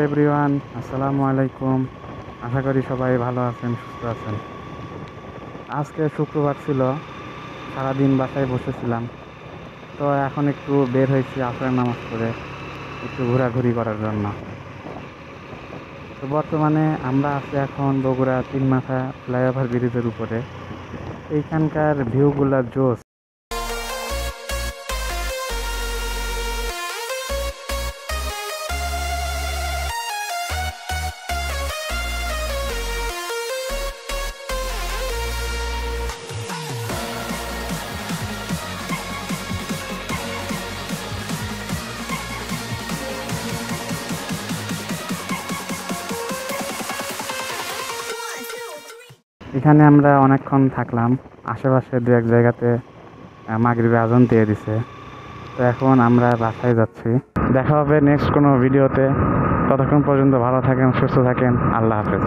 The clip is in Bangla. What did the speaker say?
এভরিওয়ান, আসসালামু আলাইকুম। আশা করি সবাই ভালো আছেন, সুস্থ আছেন। আজকে শুক্রবার ছিল, সারাদিন বাসায় বসেছিলাম। তো এখন একটু বের হয়েছি আসরের নামাজ পড়ে একটু ঘোরাঘুরি করার জন্য। তো বর্তমানে আমরা আছি এখন বগুড়া তিন মাথা ফ্লাইওভার ব্রিজের উপরে। এইখানকার ভিউগুলা জোস। এখানে আমরা অনেকক্ষণ থাকলাম, আশেপাশে দু এক জায়গাতে মাগরিবে আজান দিয়ে দিছে। তো এখন আমরা বাসায় যাচ্ছি। দেখা হবে নেক্সট কোনো ভিডিওতে। ততক্ষণ পর্যন্ত ভালো থাকেন, সুস্থ থাকেন। আল্লাহ হাফেজ।